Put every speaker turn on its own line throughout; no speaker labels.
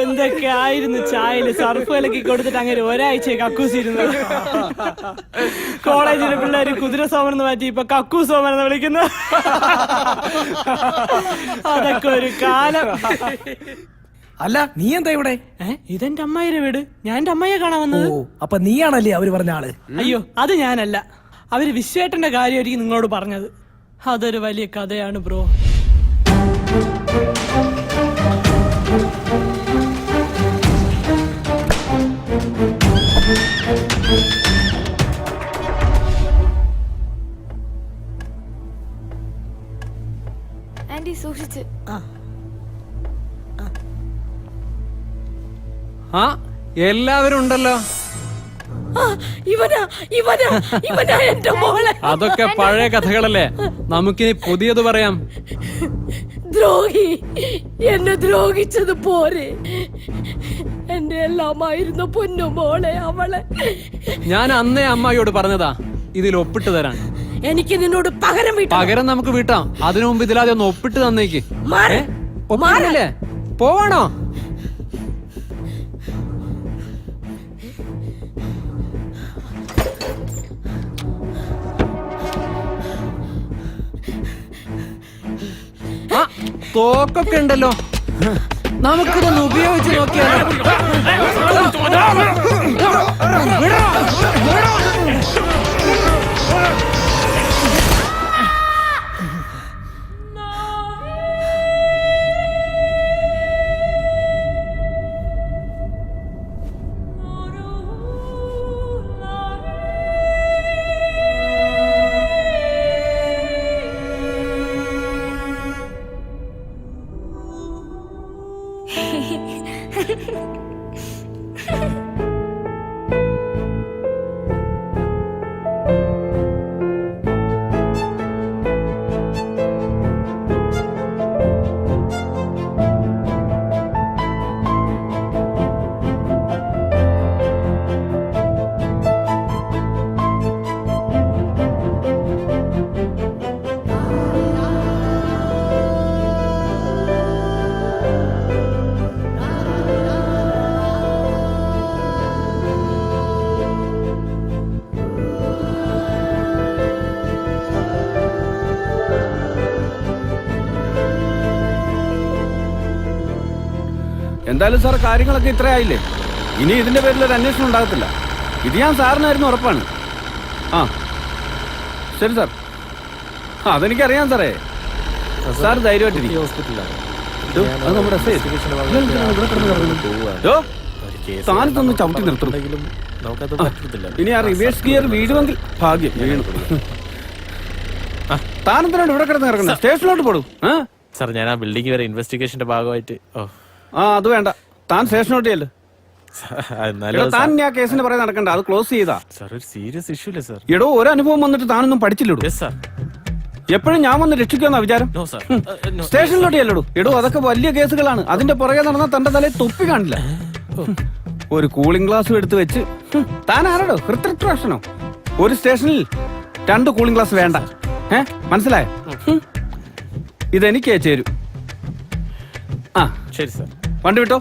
എന്തൊക്കെ ആയിരുന്നു ചായയില് സർഫ് കലക്കി കൊടുത്തിട്ട് അങ്ങനെ ഒരാഴ്ച കക്കൂസിരുന്നു. കോളേജിലെ പിള്ളേര് കുതിര സോമൻ എന്ന് മാറ്റി ഇപ്പൊ കക്കൂ സോമൻ എന്ന് വിളിക്കുന്നു. അതൊക്കെ ഒരു കാലം.
അല്ല, നീ എന്താ ഇവിടെ?
ഇതെന്റെ അമ്മായിയുടെ വീട്. ഞാൻ എന്റെ അമ്മയെ കാണാൻ വന്നത്.
അപ്പൊ നീയാണല്ലേ അവര് പറഞ്ഞ ആള്?
അയ്യോ, അത് ഞാനല്ല. അവര് വിശ്വേട്ടന്റെ കാര്യമായിരിക്കും നിങ്ങളോട് പറഞ്ഞത്. അതൊരു വലിയ കഥയാണ് ബ്രോ.
ആന്റി സൂക്ഷിച്ച്.
എല്ലാവരും ഉണ്ടല്ലോ. അതൊക്കെ പഴയ കഥകളല്ലേ, നമുക്കിനി പുതിയത് പറയാം.
ദ്രോഹി, എന്നെ ദ്രോഹിച്ചത് പോരെ. എന്റെ എല്ലാമായിരുന്നു പൊന്നുമോളെ അവളെ.
ഞാൻ അന്നേ അമ്മായിയോട് പറഞ്ഞതാ ഇതിൽ ഒപ്പിട്ട് തരാൻ.
എനിക്ക് നിന്നോട്
പകരം നമുക്ക് വീട്ടാം. അതിനു മുമ്പ് ഇതിലാദ്യം ഒന്ന് ഒപ്പിട്ട് തന്നേക്ക്. ഒപ്പിട്ടില്ലേ? പോവാണോ? തോക്കൊക്കെ ഉണ്ടല്ലോ, നമുക്കിതൊന്ന് ഉപയോഗിച്ച് നോക്കിയാലോ?
എന്തായാലും സാർ കാര്യങ്ങളൊക്കെ ഇത്രയായില്ലേ? ഇനി ഇതിന്റെ പേരിൽ ഒരു അന്വേഷണം ഉണ്ടാകത്തില്ല. ഇത് ഞാൻ സാറിനായിരുന്നു ഉറപ്പാണ്. ശരി സാർ. അതെനിക്കറിയാം സാറേ. സാർ ധൈര്യമായിട്ടിരിക്കും. താനത്തൊന്ന് ചവിട്ടി നിർത്തുന്നു. ഇനി ആ റിവേഴ്സ് ഗിയർ വീഴുമെങ്കിൽ ഭാഗ്യം. വീണു. താനെന്തിനാണ് ഇവിടെ കിടന്ന് ഇറങ്ങുന്നത്? സ്റ്റേഷനിലോട്ട് പോടും.
സാർ, ഞാൻ ആ ബിൽഡിംഗ് വരെ ഇൻവെസ്റ്റിഗേഷന്റെ ഭാഗമായിട്ട്.
അത് വേണ്ട, താൻ സ്റ്റേഷനോട്ട് ചെല്ല്. താൻ ആ കേസിന് പറയാൻ നടക്കണ്ട, അത് ക്ലോസ് ചെയ്താ.
ഒരു സീരിയസ് ഇഷ്യൂ അല്ലേ സാർ?
എടോ, ഒരു അനുഭവം വന്നിട്ട് താനൊന്നും പഠിച്ചില്ലടോ. എപ്പോഴും ഞാൻ വന്ന് രക്ഷിക്കാന്ന വിചാരം? സ്റ്റേഷനിലോട്ട് ചെല്ലടോ. എടോ, അതൊക്കെ വലിയ കേസുകളാണ്. അതിന്റെ പുറകെ നടന്നാൽ തന്റെ തലയിൽ തൊപ്പി കാണില്ല. ഒരു കൂളിംഗ് ഗ്ലാസ് എടുത്ത് വെച്ച് താൻ ആരടോ? ഹൃത്രക്ഷണോ? ഒരു സ്റ്റേഷനിൽ 2 കൂളിംഗ് ഗ്ലാസ് വേണ്ട. മനസ്സിലായോ? ഇതെനിക്കേ ചേരും.
ശരി സാർ,
വണ്ടി വിട്ടോ.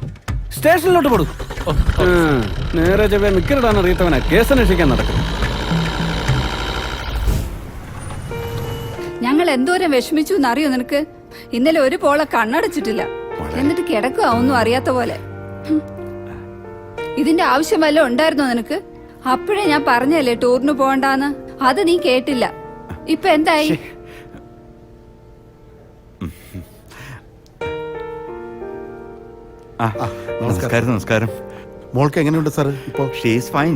സ്റ്റേഷനിലോട്ട് പോടും. നേരെ ചെവ്വേ നിക്കരുതാണ് അറിയത്തവനാ കേസന്വേഷിക്കാൻ നടക്കും.
ഞങ്ങൾ എന്തോരം വിഷമിച്ചു എന്നറിയോ നിനക്ക്? ഇന്നലെ ഒരു പോളെ കണ്ണടച്ചിട്ടില്ല, എന്നിട്ട് കിടക്കുക ഒന്നും അറിയാത്ത പോലെ. ഇതിന്റെ ആവശ്യം വല്ലതും ഉണ്ടായിരുന്നോ നിനക്ക്? അപ്പോഴേ ഞാൻ പറഞ്ഞല്ലേ ടൂറിന് പോകണ്ടാന്ന്. അത് നീ കേട്ടില്ല. ഇപ്പൊ എന്തായി?
നമസ്കാരം. നമസ്കാരം. മോൾക്ക് എങ്ങനെയുണ്ട് സാർ? ഇപ്പോ ഷീസ് ഫൈൻ.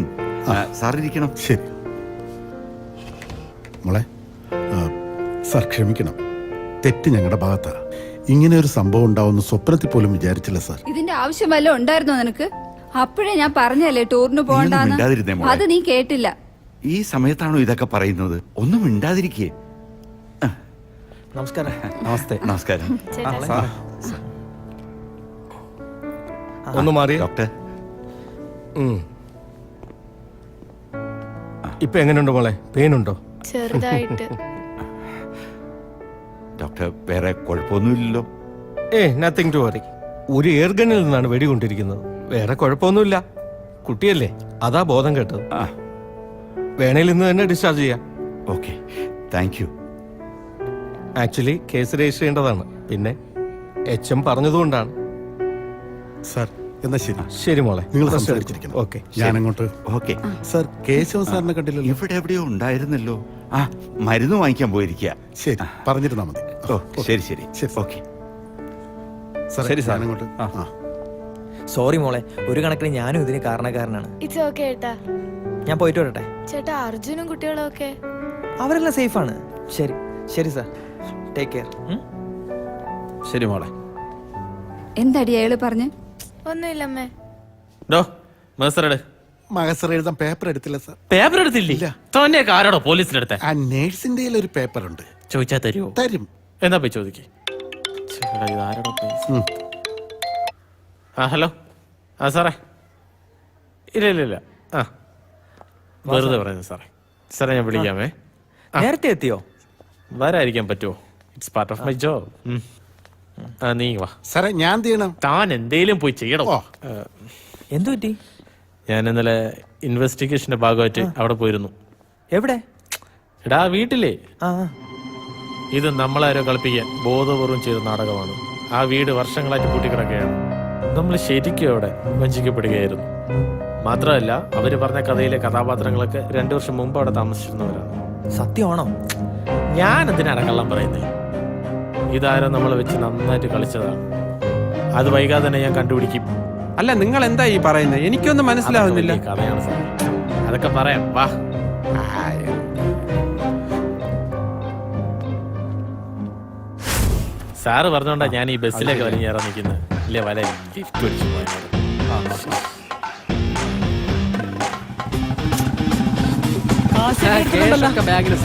സാർ ഇരിക്കണം. ശരി മോളെ. സാർ ക്ഷമിക്കണം, തെറ്റ് ഞങ്ങളുടെ ഭാഗത്താ. ഇങ്ങനെ ഒരു സംഭവം ഉണ്ടാവുന്ന സ്വപ്നത്തിൽ പോലും വിചാരിച്ചില്ല സാർ.
ഇതിന്റെ ആവശ്യം വല്ലതും ഉണ്ടായിരുന്നോ നിനക്ക്? അപ്പോഴേ ഞാൻ പറഞ്ഞല്ലേ ടൂറിന് പോകണ്ടാന്ന്. അത് നീ കേട്ടില്ല.
ഈ സമയത്താണോ ഇതൊക്കെ പറയുന്നത്? ഒന്നും മിണ്ടാതിരിക്കേ.
നമസ്കാരം. നമസ്തേ.
നമസ്കാരം.
ഒന്ന് മാറി
ഡോക്ടർ.
ഇപ്പൊ എങ്ങനെയുണ്ട് മോളെ? പെയിൻ ഉണ്ടോ?
ചെറുതായിട്ട്.
ഡോക്ടർ, വേറെ കുഴപ്പമൊന്നുമില്ലല്ലോ?
Nothing to worry. ഒരു എയർഗണ്ണിൽ നിന്നാണ് വെടികൊണ്ടിരിക്കുന്നത്. വേറെ കുഴപ്പമൊന്നുമില്ല. കുട്ടിയല്ലേ, അതാ ബോധം കേട്ടത്. വേണേൽ ഇന്ന് തന്നെ ഡിസ്ചാർജ് ചെയ്യാം.
Okay, thank you.
Actually case register ചെയ്യേണ്ടതാണ്. പിന്നെ HM പറഞ്ഞതുകൊണ്ടാണ്.
സാർ എന്നാ ശരി.
ശരി മോളെ,
നിങ്ങൾ
റെസ്റ്റ്
സംസാരിച്ചിരിക്കണം.
എടുക്കൂ. ഓക്കെ.
ഞാനങ്ങോട്ട്. ഓക്കെ
സാർ കേശവൻ സാറിനെ കണ്ടില്ലല്ലോ.
ഇവിടെ എവിടെയോ ഉണ്ടായിരുന്നല്ലോ. ആ, മരുന്ന് വാങ്ങിക്കാൻ പോയിരിക്കുക.
ശരി, പറഞ്ഞിരുന്നാ മതി.
ഓ, ശരി ശരി
ശരി.
ഓക്കെ.
സാർ
ശരി, സാർ.
ഞാനങ്ങോട്ട്.
സോറി മോളെ, ഒരു കണക്കിന് ഞാനും ഇതിന് കാരണക്കാരനാണ്.
ഇറ്റ്സ് ഓക്കെ ഏട്ടാ.
ഞാൻ പോയിട്ട് വരട്ടെ.
ചേട്ടാ, അർജുനും കുട്ടികളും ഒക്കെ
അവരെല്ലാം സേഫാണ്. ശരി ശരി സാർ, ടേക്ക് കെയർ.
ശരി മോളെ.
എന്താടി അയാള് പറഞ്ഞ്?
ഒന്നുമില്ലമ്മേ.
ഡോ മേസറട്
മകസർ എഴുതാൻ പേപ്പർ എടുത്തില്ല സാർ.
പേപ്പർ എടുത്തില്ലേ? തന്നെ ആരോടോ പോലീസിനെടുത്ത?
ആ നേഴ്സിന്റെ ഒരു പേപ്പർ ഉണ്ട്.
ചോദിച്ചാ തരുമോ?
തരും.
എന്നാ പോയി ചോദിക്കേ. ഇതാരോടോ പോലീസ്? ആ ഹലോ. ആ സാറേ, ഇല്ല ഇല്ല ഇല്ല. ആ വെറുതെ പറയുന്നു സാറേ. സാറേ ഞാൻ വിളിക്കാമേ.
നേരത്തെ എത്തിയോ?
വരാതിരിക്കാൻ പറ്റുമോ? It's part of my job. നീ വാ.
സാറേ ഞാൻ ചെയ്യണം.
താൻ എന്തേലും പോയി ചെയ്യണം.
എന്തു പറ്റി?
ഞാൻ ഇന്നലെ ഇൻവെസ്റ്റിഗേഷന്റെ ഭാഗമായിട്ട് അവിടെ പോയിരുന്നു.
എവിടെ?
എടാ വീട്ടിലേ.
ആ
ഇത് നമ്മളാരോ കളിപ്പിക്കാൻ ബോധപൂർവം ചെയ്ത നാടകമാണ്. ആ വീട് വർഷങ്ങളായിട്ട് പൂട്ടിക്കിടക്കുകയാണ്. നമ്മൾ ശരിക്കും അവിടെ വഞ്ചിക്കപ്പെടുകയായിരുന്നു. മാത്രമല്ല, അവര് പറഞ്ഞ കഥയിലെ കഥാപാത്രങ്ങളൊക്കെ 2 വർഷം മുമ്പ് അവിടെ താമസിച്ചിരുന്നവരാണ്.
സത്യമാണോ?
ഞാൻ എന്തിനാണ് കള്ളം പറയുന്നത്? ഇതാരോ നമ്മളെ വെച്ച് നന്നായിട്ട് കളിച്ചതാണ്. അത് വൈകാതെ തന്നെ ഞാൻ കണ്ടുപിടിക്കും.
അല്ല, നിങ്ങൾ എന്താ ഈ പറയുന്നത്? എനിക്കൊന്നും മനസ്സിലാവുന്നില്ല.
അതൊക്കെ വലിയ കഥയാണ് സാറേ. അതൊക്കെ പറയാം, വാ. സാറ് പറഞ്ഞോണ്ടാ ഞാൻ ഈ ബസ്സിലേക്ക് വലിഞ്ഞേറാൻ നിൽക്കുന്നത്. ഇല്ലേ, വല ലിഫ്റ്റ് അടിച്ചു പോയത്.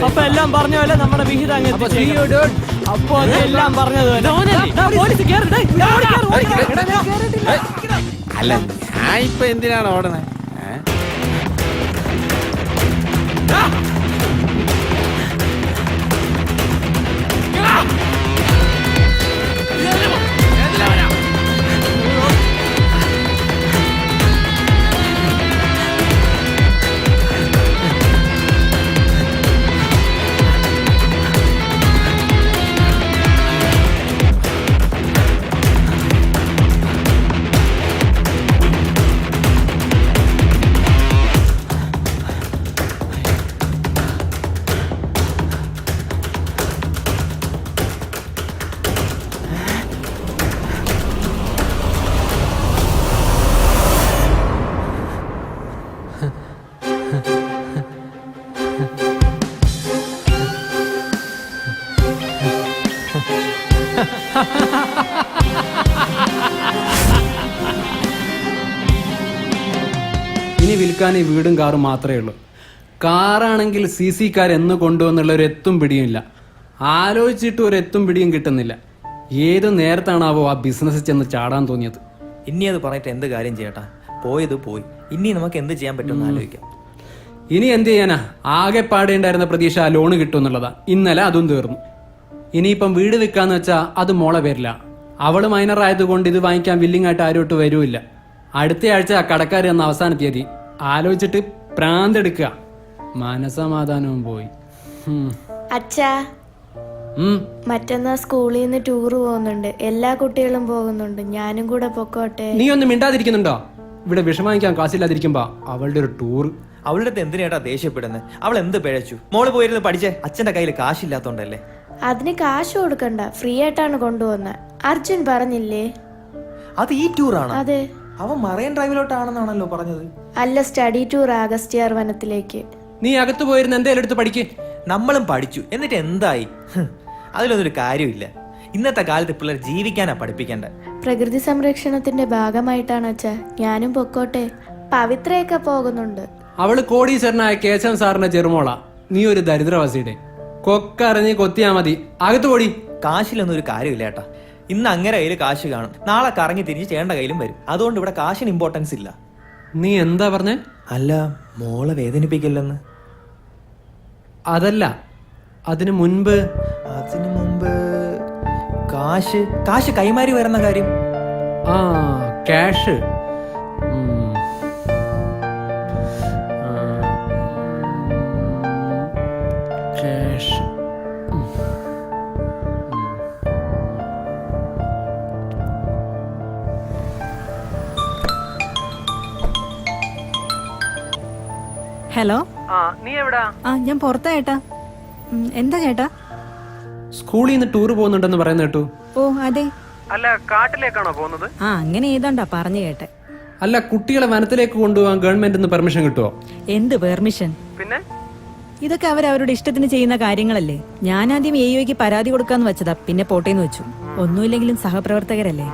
അപ്പൊ എല്ലാം പറഞ്ഞ പോലെ നമ്മുടെ വിഹിതം അങ്ങ് എത്തിച്ചേക്കണം. അപ്പൊ എല്ലാം പറഞ്ഞത്
അല്ല, ഞാൻ ഇപ്പൊ എന്തിനാണ് ഓടണേ?
ഇനി വിൽക്കാൻ ഈ വീടും കാറും മാത്രമേ ഉള്ളൂ. കാറാണെങ്കിൽ CC-കാർ എന്ന് കൊണ്ടുവന്നുള്ള ഒരു എത്തും പിടിയും ഇല്ല. ആലോചിച്ചിട്ട് ഒരു എത്തും പിടിയും കിട്ടുന്നില്ല. ഏത് നേരത്താണാവോ ആ ബിസിനസ്സിൽ ചെന്ന് ചാടാൻ തോന്നിയത്?
ഇനി അത് പറഞ്ഞിട്ട് എന്ത് കാര്യം ചെയ്യട്ടാ? പോയത് പോയി. ഇനി നമുക്ക് എന്ത് ചെയ്യാൻ പറ്റുമെന്ന് ആലോചിക്കാം.
ഇനി എന്ത് ചെയ്യാനാ? ആകെ പാടേണ്ടായിരുന്ന പ്രതീക്ഷ ആ ലോണ് കിട്ടുമെന്നുള്ളതാ. ഇന്നലെ അതും തീർന്നു. ഇനിയിപ്പം വീട് വിൽക്കാന്ന് വെച്ചാ അത് മോളെ പേരില്ല. അവള് മൈനർ ആയതുകൊണ്ട് ഇത് വാങ്ങിക്കാൻ വില്ലിംഗ് ആയിട്ട് ആരോട്ട് വരൂല്ല. അടുത്ത ആഴ്ച കടക്കാർ എന്ന അവസാന തീയതി. ആലോചിച്ചിട്ട് പ്രാന്തെടുക്കുക. മനസമാധാനവും പോയി.
അച്ഛാ, മറ്റന്നാ സ്കൂളിൽ നിന്ന് ടൂർ പോകുന്നുണ്ട്. എല്ലാ കുട്ടികളും പോകുന്നുണ്ട്. ഞാനും കൂടെ പൊക്കോട്ടെ?
നീ ഒന്നും മിണ്ടാതിരിക്കുന്നുണ്ടോ? ഇവിടെ വിഷമിക്കാൻ കാശില്ലാതിരിക്കുമ്പോ അവളുടെ ഒരു ടൂർ.
അവളുടെ അടുത്ത് എന്തിനാട്ടാ ദേഷ്യപ്പെടുന്നത്? അവൾ എന്ത് പിഴച്ചു? മോള് പോയിരുന്നു പഠിച്ചേ. അച്ഛന്റെ കയ്യിൽ കാശില്ലാത്തോണ്ടല്ലേ?
അതിന് കാശ് കൊടുക്കണ്ട, ഫ്രീ ആയിട്ടാണ് കൊണ്ടുവന്നത്. അർജുൻ പറഞ്ഞില്ലേ?
അത് ഈ ടൂറാണ്.
അതെ.
അവൻ മറൈൻ ഡ്രൈവിലോട്ടാണെന്നാണല്ലോ പറഞ്ഞത്.
അല്ല, സ്റ്റഡി ടൂർ അഗസ്ത്യാർ വനത്തിലേക്ക്.
നീ അകത്ത് പോയിരുന്ന എന്തേലും എടുത്ത് പഠിക്കേ.
നമ്മളും പഠിച്ചു, എന്നിട്ട് എന്തായി? അതിലൊന്നൊരു കാര്യമില്ല. ഇന്നത്തെ കാലത്ത് പിള്ളേർ ജീവിക്കാനാ പഠിപ്പിക്കണ്ട.
പ്രകൃതി സംരക്ഷണത്തിന്റെ ഭാഗമായിട്ടാണ് അച്ഛാ. ഞാനും പൊക്കോട്ടെ? പവിത്രയൊക്കെ പോകുന്നുണ്ട്.
അവള് കോടീശ്വരനായ കേശവൻ സാറിന്റെ ചെറുമോളാ. നീ ഒരു ദരിദ്രവാസിയുടെ കൊക്കറിഞ്ഞ് കൊത്തിയാ മതി. അകത്ത് പോടി.
കാശിലൊന്നും ഒരു കാര്യമില്ല ഏട്ടാ. ഇന്ന് അങ്ങനെ കയ്യിൽ കാശ് കാണും, നാളെ കറങ്ങി തിരിഞ്ഞ് ചേണ്ട കയ്യിലും വരും. അതുകൊണ്ട് ഇവിടെ കാശിന് ഇമ്പോർട്ടൻസ് ഇല്ല.
നീ എന്താ പറഞ്ഞേ?
അല്ല, മോളെ വേദനിപ്പിക്കില്ലെന്ന്.
അതല്ല, അതിനു മുൻപ്
കാശ് കൈമാറി വരുന്ന കാര്യം.
ആ ക്യാഷ് ക്യാഷ്
ഹലോ
നീ എവിടാ?
ഞാൻ പുറത്താ ചേട്ടാ. എന്താ ചേട്ടാ?
സ്കൂളിൽ നിന്ന് ടൂർ പോകുന്നുണ്ടെന്ന് പറയുന്ന കേട്ടു.
ഓ അതെ.
അല്ല, കാട്ടിലേക്കാണോ പോകുന്നത്?
അങ്ങനെ ഏതാണ്ടാ പറഞ്ഞു കേട്ടെ.
അല്ല, കുട്ടികളെ വനത്തിലേക്ക് കൊണ്ടുപോകാൻ ഗവൺമെന്റ് പെർമിഷൻ കിട്ടുമോ?
എന്ത് പെർമിഷൻ?
പിന്നെ
ഇതൊക്കെ അവരവരുടെ ഇഷ്ടത്തിന് ചെയ്യുന്ന കാര്യങ്ങളല്ലേ. ഞാൻ ആദ്യം AOയ്ക്ക് പരാതി കൊടുക്കാന്ന് വെച്ചതാ, പിന്നെ പോട്ടേന്ന് വെച്ചു. ഒന്നുമില്ലെങ്കിലും സഹപ്രവർത്തകരല്ലേ.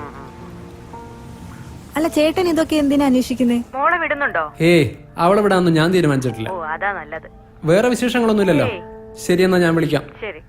അല്ല ചേട്ടൻ ഇതൊക്കെ എന്തിനാ അന്വേഷിക്കുന്നേ? മോളെ വിടുന്നുണ്ടോ?
അവളെ വിടാന്ന് ഞാൻ തീരുമാനിച്ചിട്ടില്ല.
അതാ നല്ലത്.
വേറെ വിശേഷങ്ങളൊന്നുമില്ലല്ലോ. ശരി, എന്നാ ഞാൻ വിളിക്കാം.
ശരി.